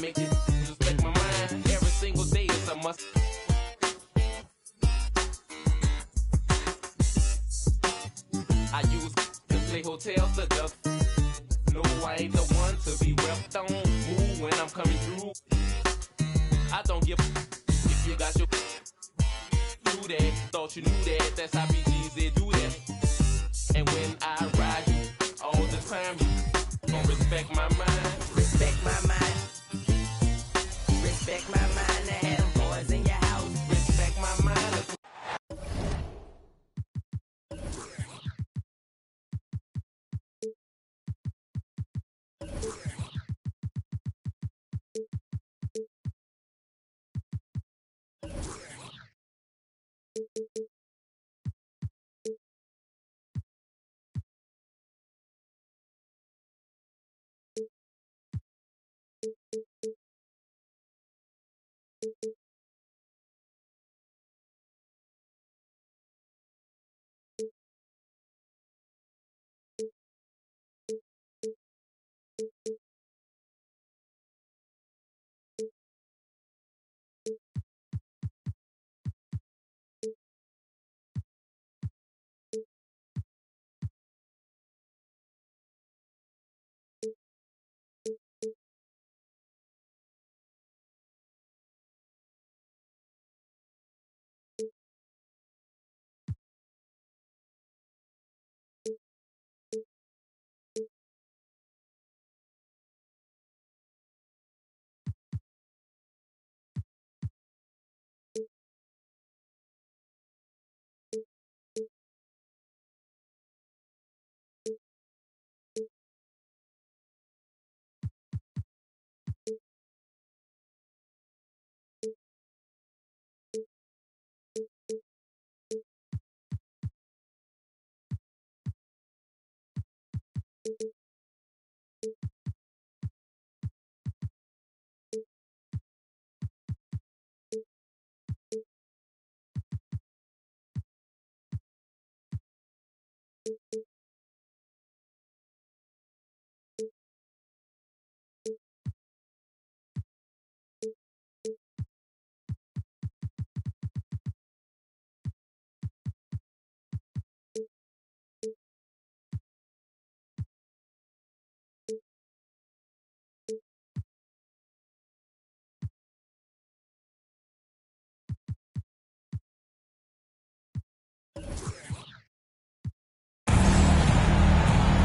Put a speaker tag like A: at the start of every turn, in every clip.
A: make it respect my mind. Every single day is a must. I use to play hotels to duck. No, I ain't the one to be repped on. Move when I'm coming through. I don't give if you got your do that. Thought you knew that. That's how BGs they do that. And when I ride you all the time, you gon' respect my mind.
B: Respect my mind. Respect my mind. To have boys in your house.
A: Respect my mind.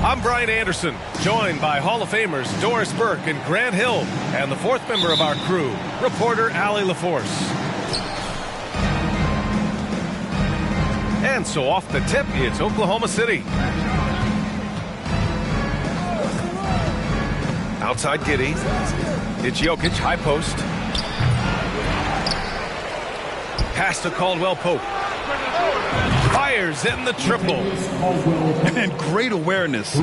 C: I'm Brian Anderson, joined by Hall of Famers Doris Burke and Grant Hill, and the fourth member of our crew, reporter Allie LaForce. And so off the tip, it's Oklahoma City. Outside Giddey. It's Jokic, high post. Pass to Caldwell Pope. Fires in the triple.
D: And great awareness.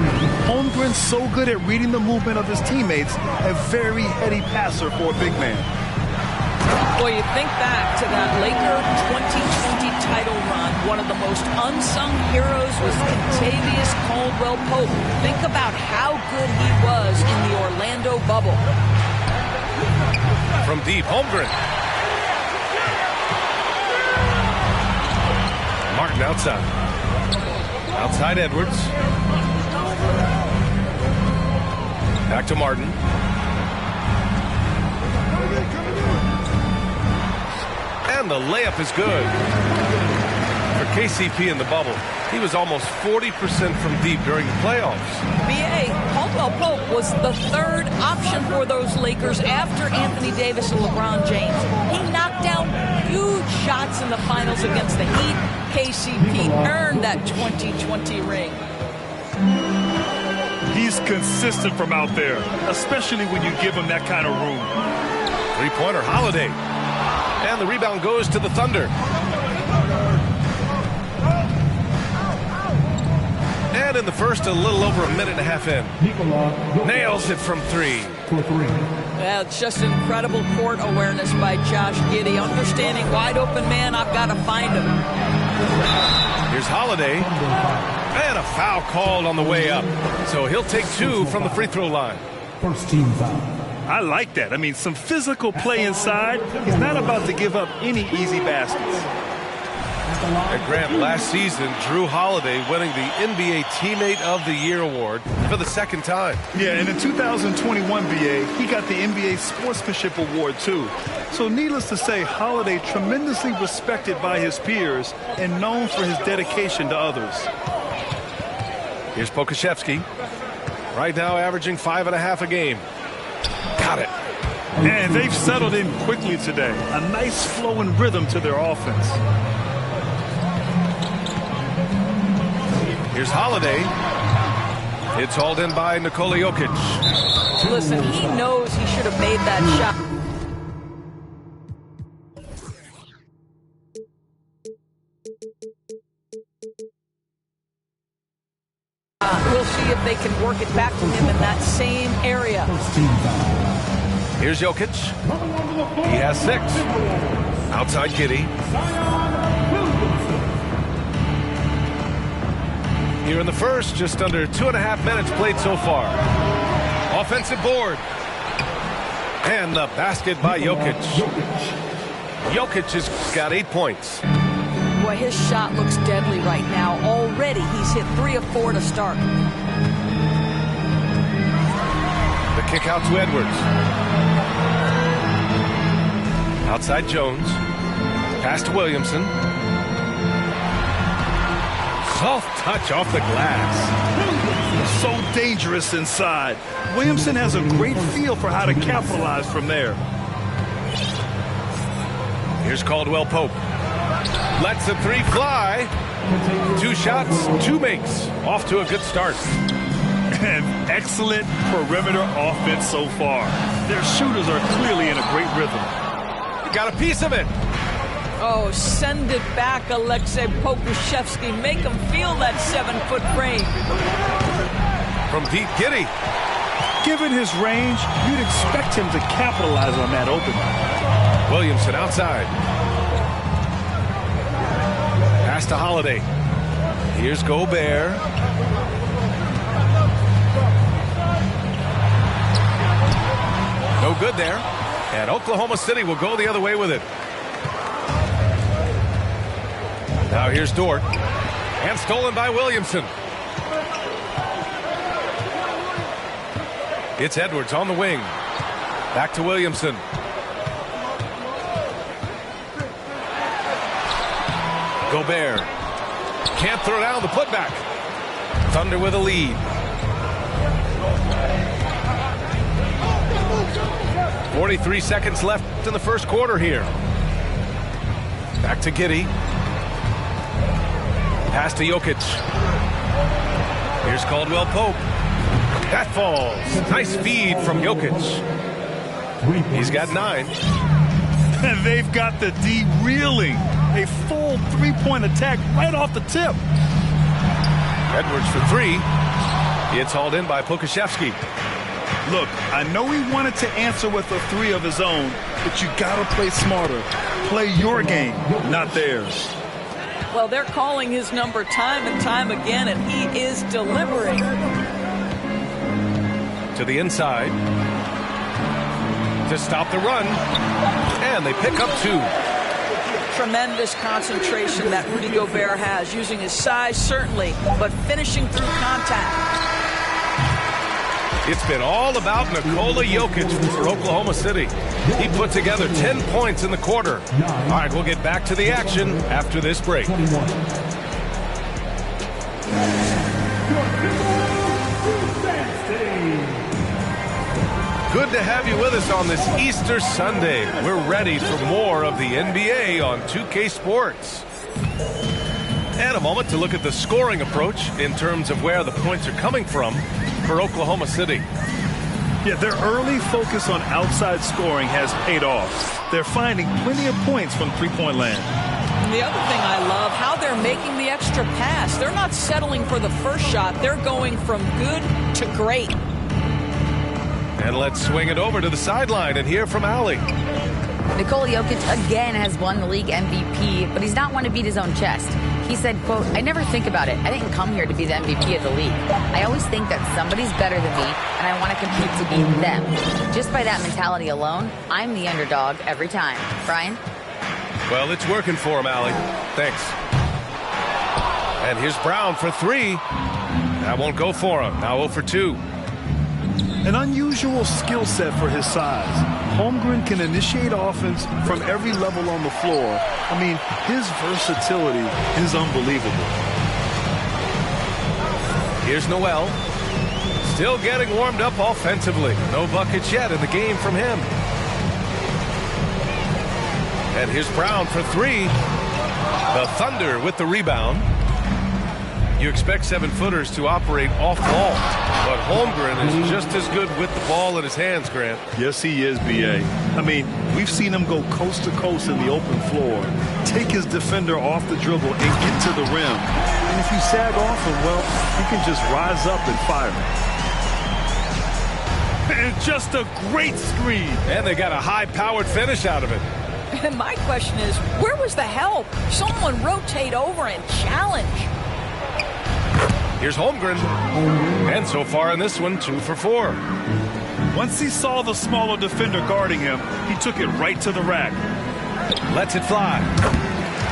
D: Holmgren's so good at reading the movement of his teammates, a very heady passer for a big man.
E: Boy, you think back to that Laker 2020 title run. One of the most unsung heroes was Kentavious Caldwell Pope. Think about how good he was in the Orlando bubble.
C: From deep, Holmgren. Martin outside. Outside Edwards. Back to Martin. And the layup is good. For KCP in the bubble, he was almost 40% from deep during the playoffs.
E: B.A. Caldwell Pope was the third option for those Lakers after Anthony Davis and LeBron James. He knocked down huge shots in the finals against the Heat. KCP earned that 2020 ring.
D: He's consistent from out there, especially when you give him that kind of room.
C: Three-pointer, Holiday. And the rebound goes to the Thunder. And in the first, a little over a minute and a half in. Nails it from three.
E: Yeah, it's just incredible court awareness by Josh Giddey. Understanding wide open man, I've got to find him.
C: Here's Holiday. And a foul called on the way up. So he'll take two from the free throw line.
F: First team foul.
D: I like that. I mean, some physical play inside. He's not about to give up any easy baskets.
C: And Grant, last season, Drew Holiday winning the NBA Teammate of the Year award for the second time.
D: Yeah, and in 2021, BA, he got the NBA Sportsmanship Award, too. So needless to say, Holiday tremendously respected by his peers and known for his dedication to others.
C: Here's Pokusevski. Right now averaging 5.5 a game. Got it.
D: And they've settled in quickly today. A nice flowing rhythm to their offense.
C: Here's Holiday. It's hauled in by Nikola Jokic.
E: Listen, he knows he should have made that shot. We'll see if they can work it back to him in that same area.
C: Here's Jokic. He has 6. Outside Giddey. Here in the first, just under 2.5 minutes played so far. Offensive board. And the basket by Jokic. Jokic has got 8 points.
E: Boy, his shot looks deadly right now. Already he's hit 3 of 4 to start.
C: The kick out to Edwards. Outside Jones. Pass to Williamson. Soft touch off the glass.
D: So dangerous inside. Williamson has a great feel for how to capitalize from there.
C: Here's Caldwell Pope. Lets the 3 fly. 2 shots, 2 makes. Off to a good start.
D: And excellent perimeter offense so far. Their shooters are clearly in a great rhythm.
C: Got a piece of it.
E: Oh, send it back, Alexei Pokusevski. Make him feel that 7-foot frame.
C: From deep, Giddey.
D: Given his range, you'd expect him to capitalize on that opening.
C: Williamson outside. Pass to Holiday. Here's Gobert. No good there. And Oklahoma City will go the other way with it. Now here's Dort. And stolen by Williamson. It's Edwards on the wing. Back to Williamson. Gobert. Can't throw down the putback. Thunder with a lead. 43 seconds left in the first quarter here. Back to Giddey. Pass to Jokic. Here's Caldwell Pope. That falls. Nice feed from Jokic. He's got 9.
D: And they've got the D reeling. A full 3-point attack right off the tip.
C: Edwards for 3. It's hauled in by Pokusevski.
D: Look, I know he wanted to answer with a 3 of his own, but you gotta play smarter. Play your game, not theirs.
E: Well, they're calling his number time and time again, and he is delivering.
C: To the inside. To stop the run. And they pick up 2.
E: Tremendous concentration that Rudy Gobert has, using his size, certainly, but finishing through contact.
C: It's been all about Nikola Jokic for Oklahoma City. He put together 10 points in the quarter. All right, we'll get back to the action after this break. Good to have you with us on this Easter Sunday. We're ready for more of the NBA on 2K Sports. And a moment to look at the scoring approach in terms of where the points are coming from for Oklahoma City.
D: Yeah, their early focus on outside scoring has paid off. They're finding plenty of points from three-point land.
E: And the other thing I love, how they're making the extra pass. They're not settling for the first shot. They're going from good to great.
C: And let's swing it over to the sideline and hear from Allie.
F: Nikola Jokic again has won the league MVP, but he's not one to beat his own chest. He said, quote, "I never think about it. I didn't come here to be the MVP of the league. I always think that somebody's better than me, and I want to compete to beat them. Just by that mentality alone, I'm the underdog every time." Brian?
C: Well, it's working for him, Allie. Thanks. And here's Brown for three. That won't go for him. Now 0 for 2.
D: An unusual skill set for his size. Holmgren can initiate offense from every level on the floor. I mean, his versatility is unbelievable.
C: Here's Noel. Still getting warmed up offensively. No buckets yet in the game from him. And here's Brown for three. The Thunder with the rebound. You expect 7-footers to operate off ball, but Holmgren is just as good with the ball in his hands, Grant.
D: Yes, he is, B.A. I mean, we've seen him go coast to coast in the open floor, take his defender off the dribble and get to the rim. And if you sag off him, well, he can just rise up and fire. And just a great screen.
C: And they got a high-powered finish out of it.
E: And my question is, where was the help? Someone rotate over and challenge.
C: Here's Holmgren. And so far in this one, 2 for 4.
D: Once he saw the smaller defender guarding him, he took it right to the rack.
C: Lets it fly.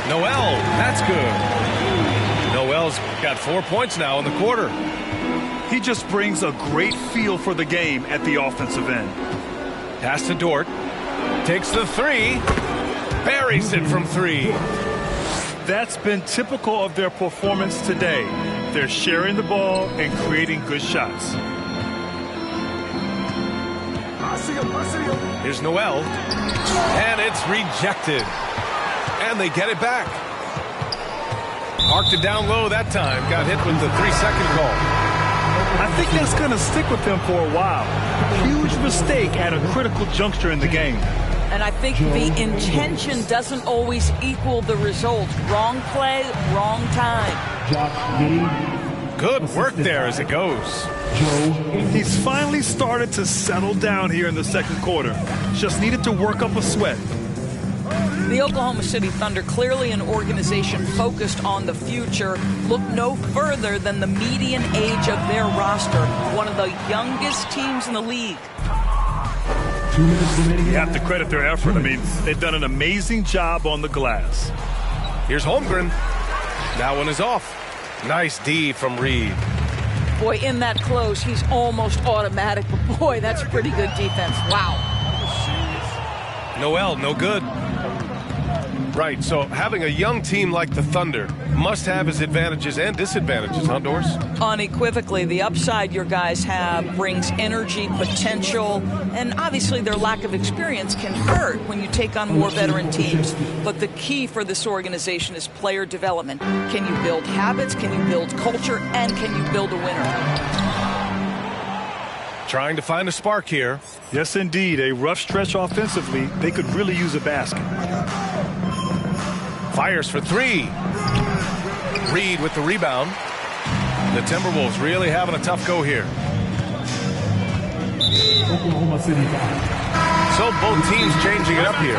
C: Noel, that's good. Noel's got 4 points now in the quarter.
D: He just brings a great feel for the game at the offensive end.
C: Pass to Dort. Takes the three. Buries it from 3.
D: That's been typical of their performance today. They're sharing the ball and creating good shots.
C: Here's Noel. And it's rejected. And they get it back. Parked it down low that time. Got hit with the 3-second call.
D: I think that's going to stick with him for a while. Huge mistake at a critical juncture in the game.
E: And I think the intention doesn't always equal the result. Wrong play, wrong time.
C: Good work there as it goes.
D: He's finally started to settle down here in the second quarter. Just needed to work up a sweat.
E: The Oklahoma City Thunder, clearly an organization focused on the future, look no further than the median age of their roster, one of the youngest teams in the league.
D: You have to credit their effort. I mean, they've done an amazing job on the glass.
C: Here's Holmgren. That one is off. Nice D from Reed.
E: Boy, in that close, he's almost automatic, but boy, that's pretty good defense. Wow.
C: Noel, no good. Right, so having a young team like the Thunder must have its advantages and disadvantages, huh, Doris?
E: Unequivocally, the upside your guys have brings energy, potential, and obviously their lack of experience can hurt when you take on more veteran teams. But the key for this organization is player development. Can you build habits? Can you build culture? And can you build a winner?
C: Trying to find a spark here.
D: Yes, indeed. A rough stretch offensively. They could really use a basket.
C: Fires for 3. Reed with the rebound. The Timberwolves really having a tough go here.
G: Oklahoma City foul.
C: So both teams changing it up here.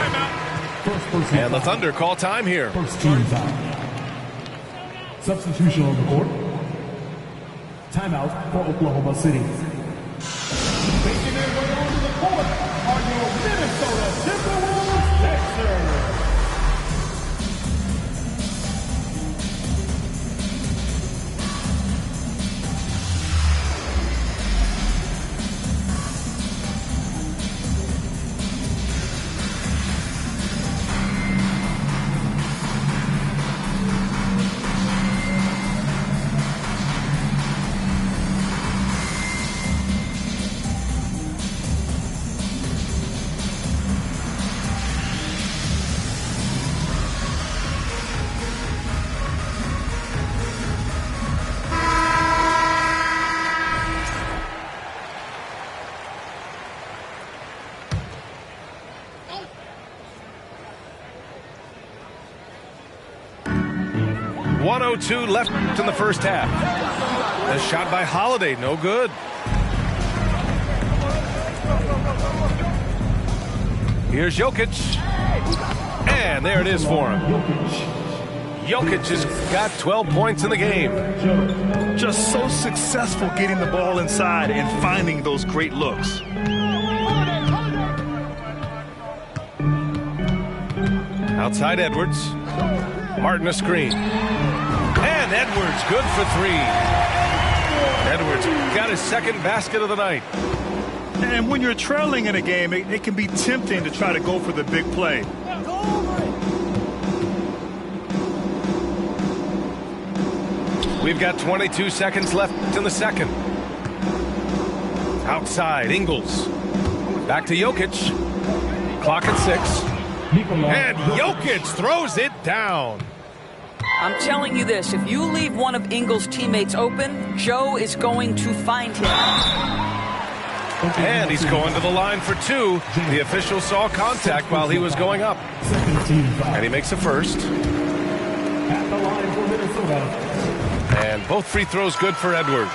C: And the Thunder call time here.
G: First team foul. Substitution on the court. Timeout for Oklahoma City. Making their way onto the court are your Minnesota Timberwolves Texans.
C: .02 left in the first half. A shot by Holiday, no good. Here's Jokic. And there it is for him. Jokic has got 12 points in the game.
D: Just so successful getting the ball inside and finding those great looks.
C: Outside Edwards. Martin a screen. And Edwards good for 3. Edwards got his second basket of the night.
D: And when you're trailing in a game, it can be tempting to try to go for the big play.
C: We've got 22 seconds left in the second. Outside, Ingles. Back to Jokic. Clock at 6. And Jokic throws it down.
E: I'm telling you this, if you leave one of Ingles' teammates open, Joe is going to find him.
C: And he's going to the line for 2. The official saw contact while he was going up. And he makes the first.
G: At the line for Minnesota.
C: And both free throws good for Edwards.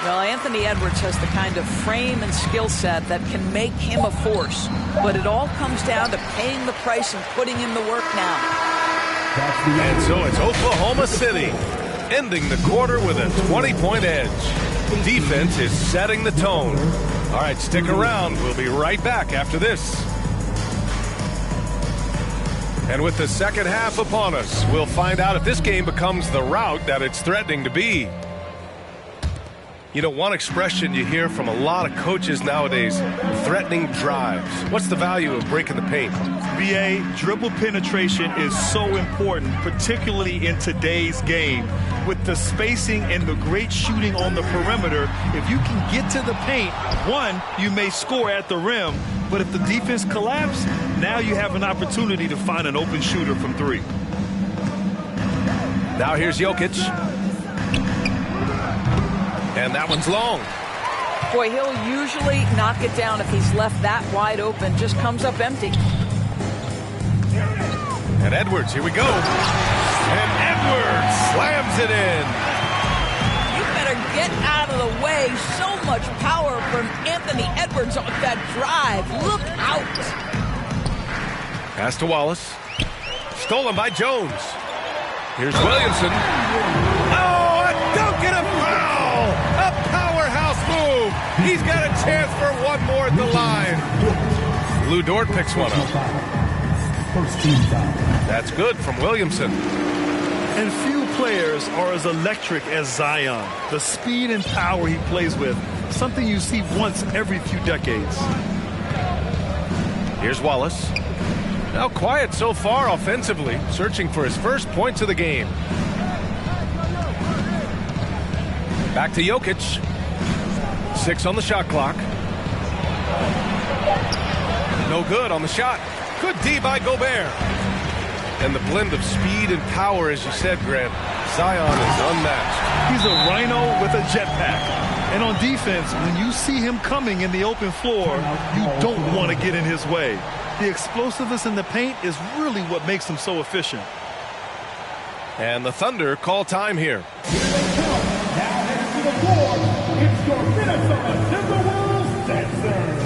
E: Well, Anthony Edwards has the kind of frame and skill set that can make him a force. But it all comes down to paying the price and putting in the work now.
C: And so it's Oklahoma City ending the quarter with a 20-point edge. Defense is setting the tone. All right, stick around. We'll be right back after this. And with the second half upon us, we'll find out if this game becomes the rout that it's threatening to be. You know, one expression you hear from a lot of coaches nowadays, threatening drives. What's the value of breaking the paint?
D: BA, dribble penetration is so important, particularly in today's game. With the spacing and the great shooting on the perimeter, if you can get to the paint, one, you may score at the rim, but if the defense collapses, now you have an opportunity to find an open shooter from 3.
C: Now here's Jokic. And that one's long.
E: Boy, he'll usually knock it down if he's left that wide open. Just comes up empty.
C: And Edwards, here we go. And Edwards slams it in.
E: You better get out of the way. So much power from Anthony Edwards on that drive. Look out.
C: Pass to Wallace. Stolen by Jones. Here's Williamson. Oh, a dunk and a foul. A powerhouse move. He's got a chance for one more at the line. Lou Dort picks one up.
G: First team foul.
C: That's good from Williamson.
D: And few players are as electric as Zion. The speed and power he plays with, something you see once every few decades.
C: Here's Wallace. Now quiet so far offensively, searching for his first points of the game. Back to Jokic. 6 on the shot clock. No good on the shot. Good D by Gobert. And the blend of speed and power, as you said, Grant, Zion is unmatched.
D: He's a rhino with a jetpack. And on defense, when you see him coming in the open floor, you don't want to get in his way. The explosiveness in the paint is really what makes him so efficient.
C: And the Thunder call time here.
G: Here they come. Now heading to the floor. It's your Minnesota Timberwolves dancers.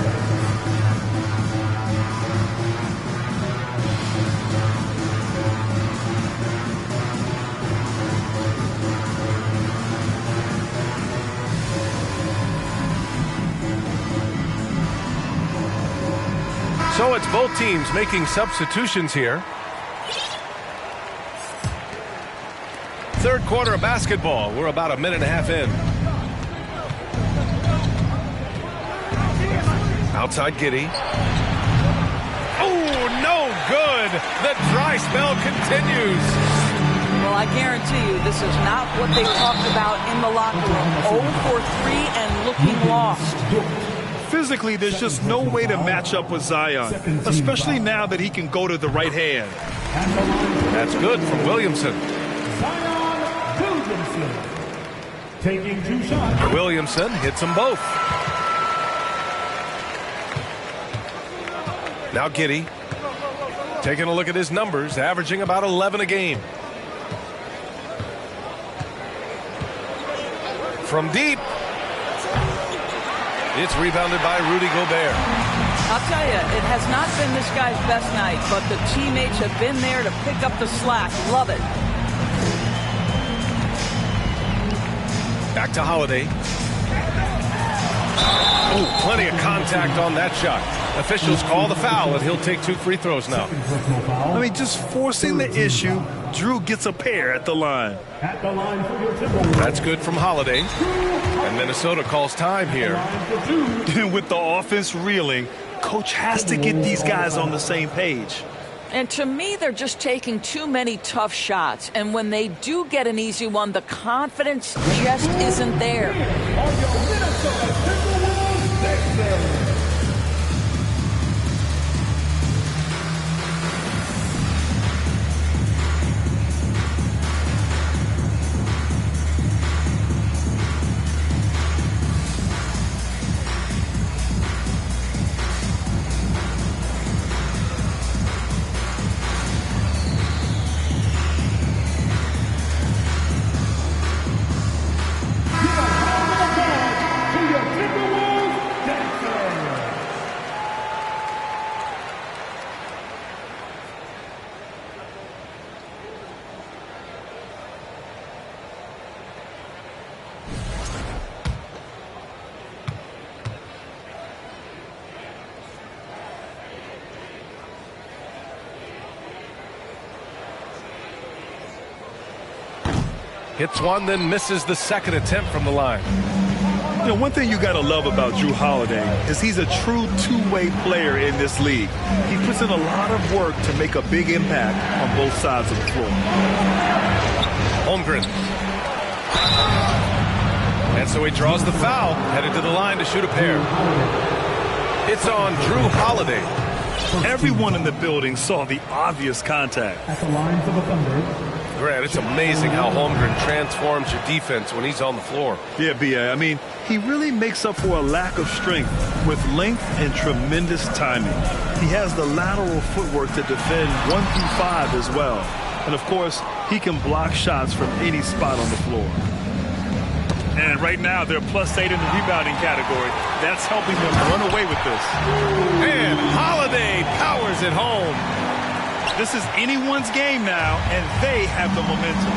C: So it's both teams making substitutions here. Third quarter of basketball. We're about a minute and a half in. Outside Giddey. Oh, no good. The dry spell continues.
E: Well, I guarantee you this is not what they talked about in the locker room. 0 for 3 and looking lost.
D: Physically, there's just no way to match up with Zion, especially now that he can go to the right hand.
C: That's good from Williamson.
G: Zion Williamson taking 2 shots.
C: Williamson hits them both. Now Giddey taking a look at his numbers, averaging about 11 a game. From deep. It's rebounded by Rudy Gobert.
E: I'll tell you, it has not been this guy's best night, but the teammates have been there to pick up the slack. Love it.
C: Back to Holiday. Oh, plenty of contact on that shot. Officials call the foul, and he'll take 2 free throws now.
D: I mean, just forcing the issue. Drew gets a pair at the line.
G: At the line for your Timberwolves.
C: That's good from Holiday. And Minnesota calls time here.
D: With the offense reeling, coach has to get these guys on the same page.
E: And to me, they're just taking too many tough shots. And when they do get an easy one, the confidence just isn't there.
G: On your Minnesota Timberwolves next day.
C: Hits one, then misses the second attempt from the line.
D: You know, one thing you got to love about Drew Holiday is he's a true two-way player in this league. He puts in a lot of work to make a big impact on both sides of the floor.
C: Holmgren. And so he draws the foul, headed to the line to shoot a pair. It's on Drew Holiday.
D: Everyone in the building saw the obvious contact.
G: At the line for the Thunder.
C: Grant, it's amazing how Holmgren transforms your defense when he's on the floor.
D: Yeah, B.A. I mean, he really makes up for a lack of strength with length and tremendous timing. He has the lateral footwork to defend 1 through 5 as well. And, of course, he can block shots from any spot on the floor. And right now, they're +8 in the rebounding category. That's helping them run away with this.
C: And Holiday powers it home.
D: This is anyone's game now, and they have the momentum.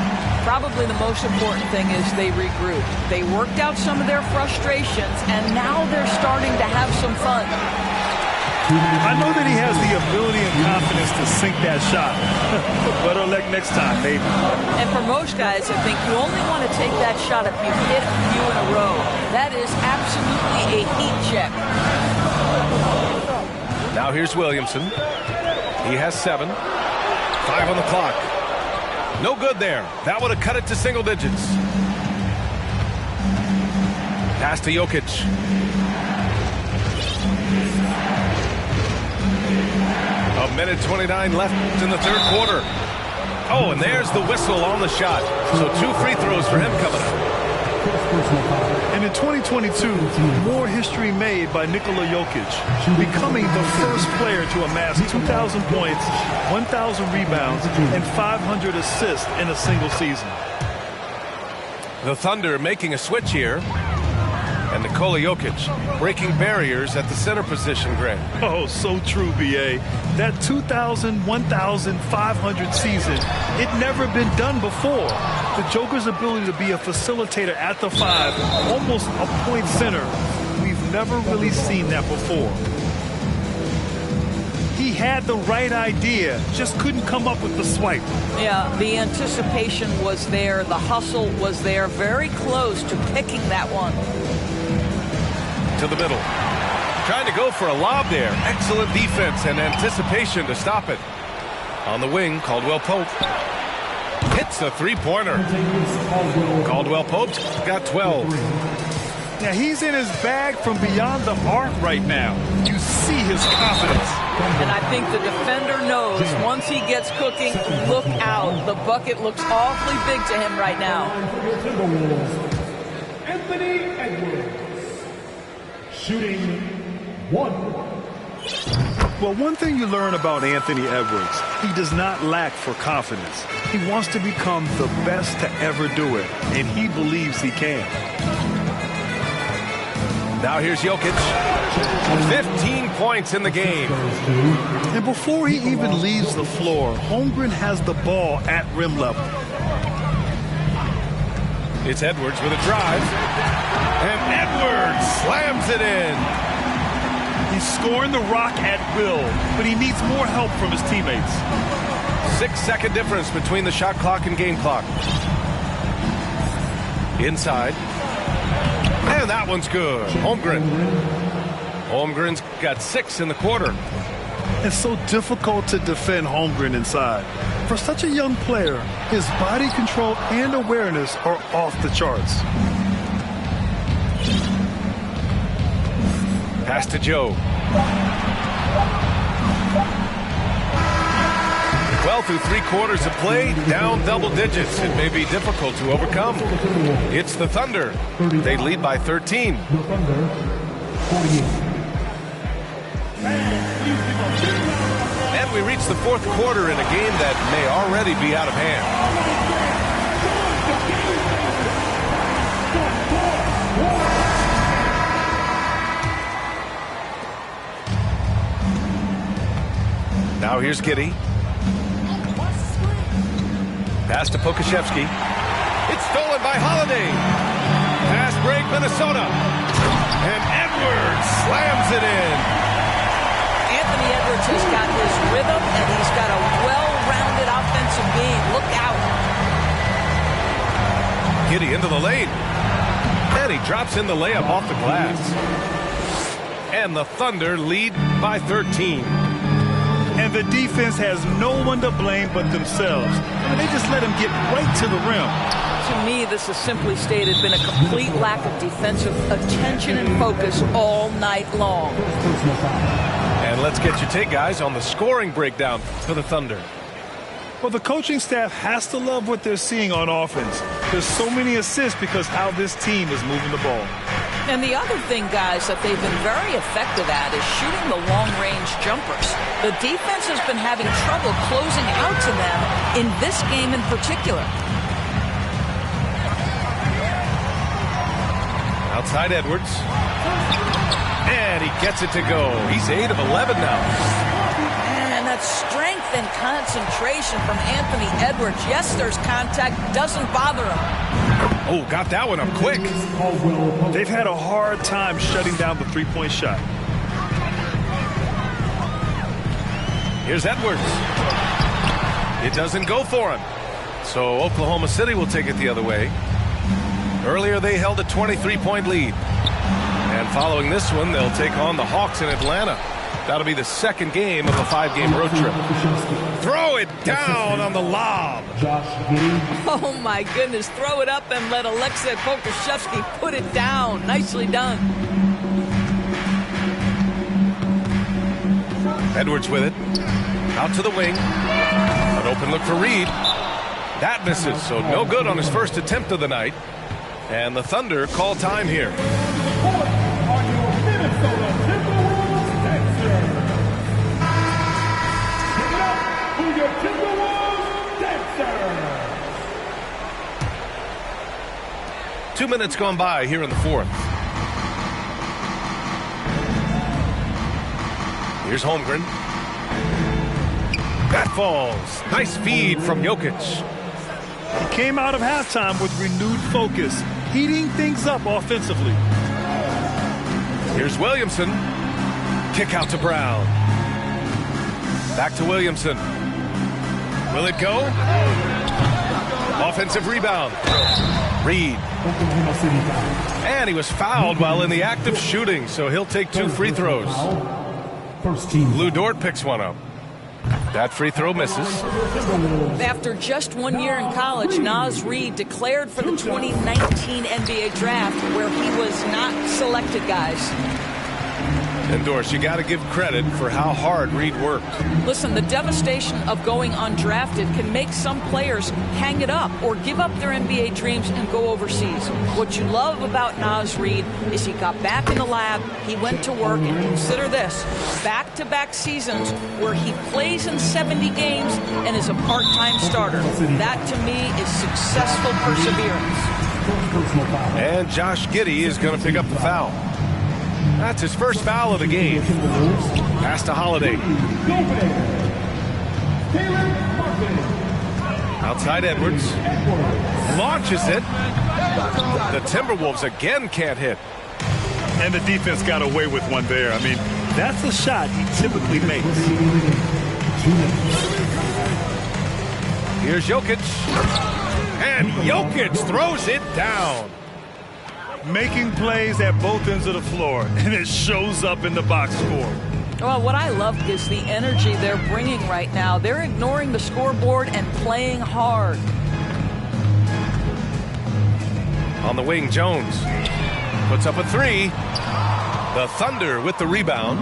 E: Probably the most important thing is they regrouped. They worked out some of their frustrations, and now they're starting to have some fun.
D: I know that he has the ability and confidence to sink that shot. Better luck next time, maybe.
E: And for most guys, I think you only want to take that shot if you hit a few in a row. That is absolutely a heat check.
C: Now here's Williamson. He has 7. 5 on the clock. No good there. That would have cut it to single digits. Pass to Jokic. A minute 29 left in the third quarter. Oh, and there's the whistle on the shot. So 2 free throws for him coming up.
D: And in 2022, more history made by Nikola Jokic, becoming the first player to amass 2,000 points, 1,000 rebounds, and 500 assists in a single season.
C: The Thunder making a switch here. And Nikola Jokic breaking barriers at the center position, Greg.
D: Oh, so true, B.A. That 2,000, 1,500 season, it never been done before. The Joker's ability to be a facilitator at the 5, almost a point center, we've never really seen that before. He had the right idea, just couldn't come up with the swipe.
E: Yeah, the anticipation was there, the hustle was there, very close to picking that one.
C: To the middle. Trying to go for a lob there. Excellent defense and anticipation to stop it. On the wing, Caldwell Pope hits a three-pointer. Caldwell Pope's got 12.
D: Now he's in his bag from beyond the arc right now. You see his confidence.
E: And I think the defender knows once he gets cooking, look out. The bucket looks awfully big to him right now.
G: Anthony Edwards. Shooting 1.
D: Well, one thing you learn about Anthony Edwards, he does not lack for confidence. He wants to become the best to ever do it, and he believes he can.
C: Now here's Jokic. 15 points in the game.
D: And before he even leaves the floor, Holmgren has the ball at rim level.
C: It's Edwards with a drive. And Edwards slams it in.
D: He's scoring the rock at will, but he needs more help from his teammates.
C: 6-second difference between the shot clock and game clock. Inside. And that one's good. Holmgren. Holmgren's got 6 in the quarter.
D: It's so difficult to defend Holmgren inside. For such a young player, his body control and awareness are off the charts.
C: Pass to Joe. Well, through 3 quarters of play, down double digits. It may be difficult to overcome. It's the Thunder. They lead by 13. And we reach the 4th quarter in a game that may already be out of hand. Now here's Giddey. Pass to Pokashevsky. It's stolen by Holiday. Fast break, Minnesota. And Edwards slams it in.
E: Anthony Edwards has got his rhythm, and he's got a well-rounded offensive game. Look out.
C: Giddey into the lane. And he drops in the layup off the glass. And the Thunder lead by 13.
D: And the defense has no one to blame but themselves. And they just let him get right to the rim.
E: To me, this is simply stated been a complete lack of defensive attention and focus all night long.
C: And let's get your take, guys, on the scoring breakdown for the Thunder.
D: Well, the coaching staff has to love what they're seeing on offense. There's so many assists because how this team is moving the ball.
E: And the other thing, guys, that they've been very effective at is shooting the long-range jumpers. The defense has been having trouble closing out to them in this game in particular.
C: Outside Edwards. And he gets it to go. He's 8 of 11 now.
E: And that strength and concentration from Anthony Edwards. Yes, there's contact. Doesn't bother him.
C: Oh, got that one up quick.
D: They've had a hard time shutting down the three-point shot.
C: Here's Edwards. It doesn't go for him. So Oklahoma City will take it the other way. Earlier they held a 23-point lead. And following this one, they'll take on the Hawks in Atlanta. That'll be the 2nd game of a 5-game road trip. Throw it down on the lob.
E: Oh, my goodness. Throw it up and let Alexei Pokashevsky put it down. Nicely done.
C: Edwards with it. Out to the wing. An open look for Reed. That misses, so no good on his first attempt of the night. And the Thunder call time here. Two minutes gone by here in the 4th. Here's Holmgren. That falls. Nice feed from Jokic.
D: He came out of halftime with renewed focus, heating things up offensively.
C: Here's Williamson. Kick out to Brown. Back to Williamson. Will it go? Offensive rebound. Reed. And he was fouled while in the act of shooting, so he'll take 2 free throws. Lou Dort picks one up. That free throw misses.
E: After just 1 year in college, Naz Reid declared for the 2019 NBA draft, where he was not selected, guys.
C: And Doris, you got to give credit for how hard Reed worked.
E: Listen, the devastation of going undrafted can make some players hang it up or give up their NBA dreams and go overseas. What you love about Naz Reid is he got back in the lab, he went to work, and consider this, back-to-back seasons where he plays in 70 games and is a part-time starter. That, to me, is successful perseverance.
C: And Josh Giddey is going to pick up the foul. That's his first foul of the game. Pass to Holiday. Outside Edwards. Launches it. The Timberwolves again can't hit.
D: And the defense got away with one there. I mean, that's a shot he typically makes.
C: Here's Jokic. And Jokic throws it down.
D: Making plays at both ends of the floor, and it shows up in the box score.
E: Well, what I love is the energy they're bringing right now. They're ignoring the scoreboard and playing hard.
C: On the wing, Jones puts up a three. The Thunder with the rebound.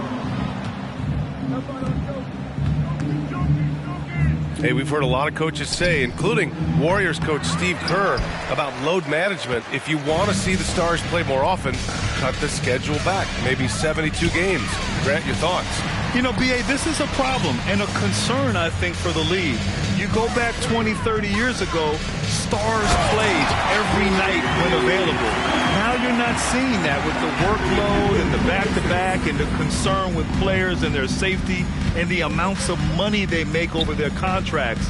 C: Hey, we've heard a lot of coaches say, including Warriors coach Steve Kerr, about load management. If you want to see the Stars play more often, cut the schedule back. Maybe 72 games. Grant, your thoughts?
D: You know, B.A., this is a problem and a concern, I think, for the league. You go back 20, 30 years ago, Stars played every night when available. Now you're not seeing that with the workload and the back-to-back and the concern with players and their safety and the amounts of money they make over their contracts.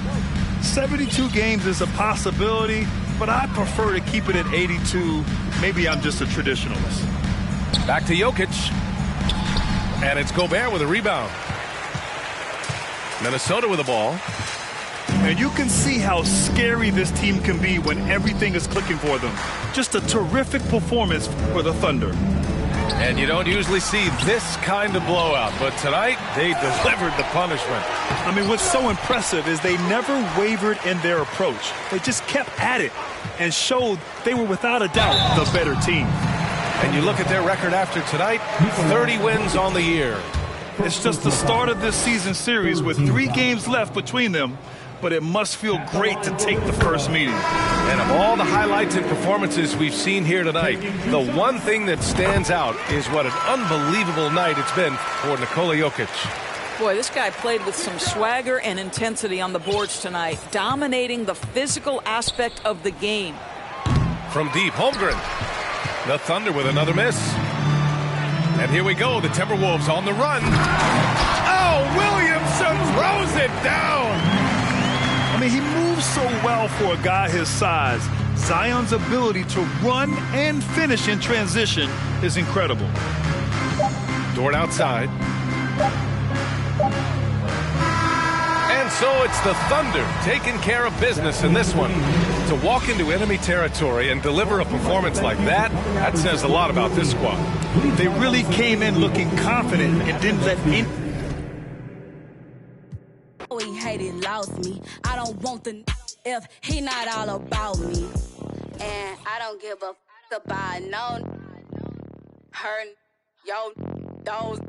D: 72 games is a possibility, but I prefer to keep it at 82. Maybe I'm just a traditionalist.
C: Back to Jokic. And it's Gobert with a rebound. Minnesota with the ball.
D: And you can see how scary this team can be when everything is clicking for them. Just a terrific performance for the Thunder.
C: And you don't usually see this kind of blowout, but tonight they delivered the punishment.
D: I mean, what's so impressive is they never wavered in their approach. They just kept at it and showed they were without a doubt the better team.
C: And you look at their record after tonight, 30 wins on the year.
D: It's just the start of this season series with 3 games left between them, but it must feel great to take the first meeting.
C: And of all the highlights and performances we've seen here tonight, the one thing that stands out is what an unbelievable night it's been for Nikola Jokic.
E: Boy, this guy played with some swagger and intensity on the boards tonight, dominating the physical aspect of the game.
C: From deep, Holmgren. The Thunder with another miss. And here we go, the Timberwolves on the run. Oh, Williamson throws it down.
D: I mean, he moves so well for a guy his size. Zion's ability to run and finish in transition is incredible.
C: Dort outside. And so it's the Thunder taking care of business in this one. To walk into enemy territory and deliver a performance like that, that says a lot about this squad.
D: They really came in looking confident and didn't let in.
B: He hated, lost me. I don't want the if he not all about me. And I don't give a about no her, yo, those.